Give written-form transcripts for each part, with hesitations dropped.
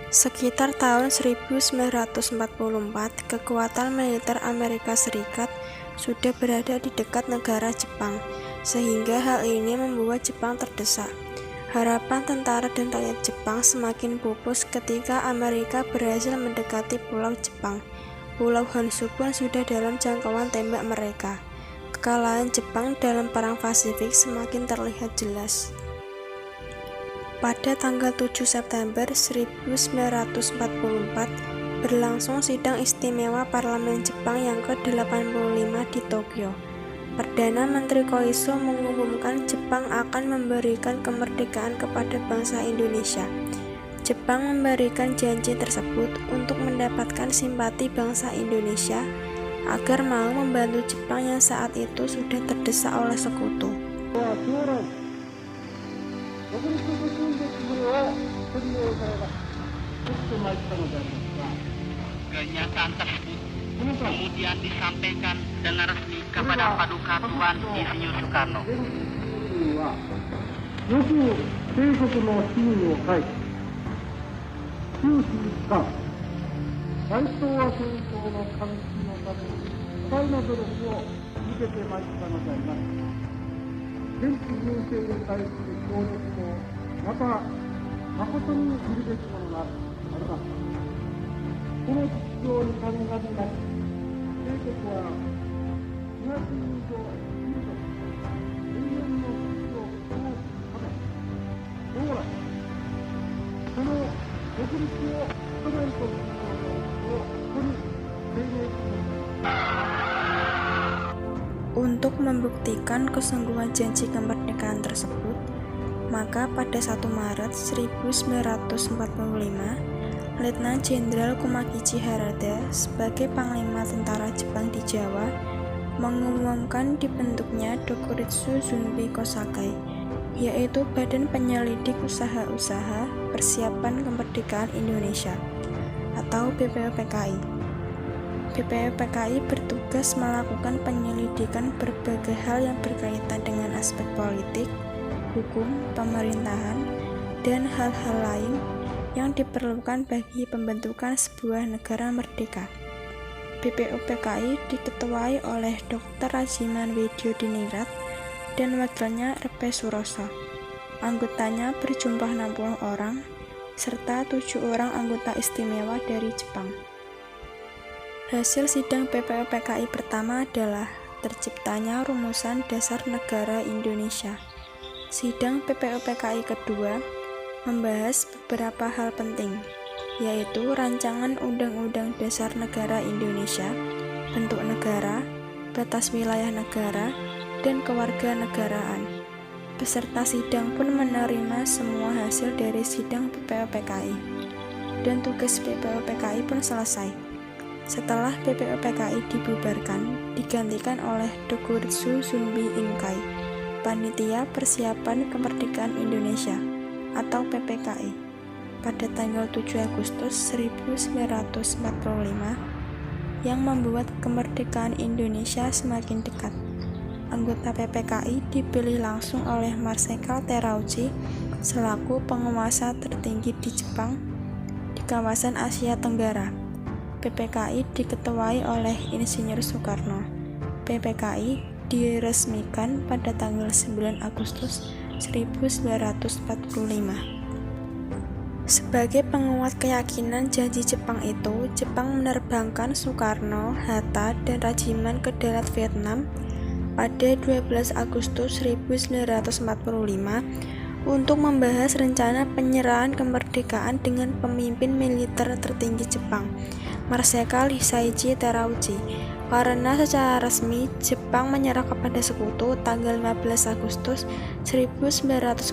Sekitar tahun 1944, kekuatan militer Amerika Serikat sudah berada di dekat negara Jepang, sehingga hal ini membuat Jepang terdesak. Harapan tentara dan rakyat Jepang semakin pupus ketika Amerika berhasil mendekati Pulau Jepang. Pulau Honshu pun sudah dalam jangkauan tembak mereka. Kekalahan Jepang dalam Perang Pasifik semakin terlihat jelas. Pada tanggal 7 September 1944, berlangsung sidang istimewa Parlemen Jepang yang ke-85 di Tokyo. Perdana Menteri Koiso mengumumkan Jepang akan memberikan kemerdekaan kepada bangsa Indonesia. Jepang memberikan janji tersebut untuk mendapatkan simpati bangsa Indonesia agar mau membantu Jepang yang saat itu sudah terdesak oleh sekutu. Pernyataan tersebut kemudian disampaikan dengan resmi kepada Paduka Tuan Insinyur Soekarno. Untuk membuktikan kesungguhan janji kemerdekaan tersebut, maka pada 1 Maret 1945, Letnan Jenderal Kumakichi Harada sebagai Panglima Tentara Jepang di Jawa mengumumkan dibentuknya Dokuritsu Zunbi Kosakai, yaitu Badan Penyelidik Usaha-Usaha Persiapan Kemerdekaan Indonesia atau BPUPKI. BPUPKI bertugas melakukan penyelidikan berbagai hal yang berkaitan dengan aspek politik, hukum, pemerintahan, dan hal-hal lain yang diperlukan bagi pembentukan sebuah negara merdeka. BPUPKI diketuai oleh Dr. Rajiman Widyodiningrat dan wakilnya R.P. Suroso. Anggotanya berjumlah 60 orang, serta 7 orang anggota istimewa dari Jepang. Hasil sidang BPUPKI pertama adalah terciptanya Rumusan Dasar Negara Indonesia. Sidang BPUPKI kedua membahas beberapa hal penting, yaitu rancangan Undang-Undang Dasar Negara Indonesia, bentuk negara, batas wilayah negara, dan kewarganegaraan. Peserta sidang pun menerima semua hasil dari sidang BPUPKI, dan tugas BPUPKI pun selesai. Setelah BPUPKI dibubarkan, digantikan oleh Dokuritsu Zunbi Inkai, Panitia Persiapan Kemerdekaan Indonesia atau PPKI, pada tanggal 7 Agustus 1945 yang membuat kemerdekaan Indonesia semakin dekat. Anggota PPKI dipilih langsung oleh Marsekal Terauchi selaku penguasa tertinggi di Jepang di kawasan Asia Tenggara. PPKI diketuai oleh Insinyur Soekarno. PPKI diresmikan pada tanggal 9 Agustus 1945. Sebagai penguat keyakinan janji Jepang itu, Jepang menerbangkan Soekarno, Hatta, dan Rajiman ke darat Vietnam pada 12 Agustus 1945 untuk membahas rencana penyerahan kemerdekaan dengan pemimpin militer tertinggi Jepang, Marsekal Hisaichi Terauchi, karena secara resmi Jepang menyerah kepada sekutu tanggal 15 Agustus 1945.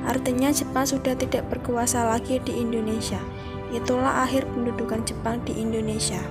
Artinya Jepang sudah tidak berkuasa lagi di Indonesia. Itulah akhir pendudukan Jepang di Indonesia.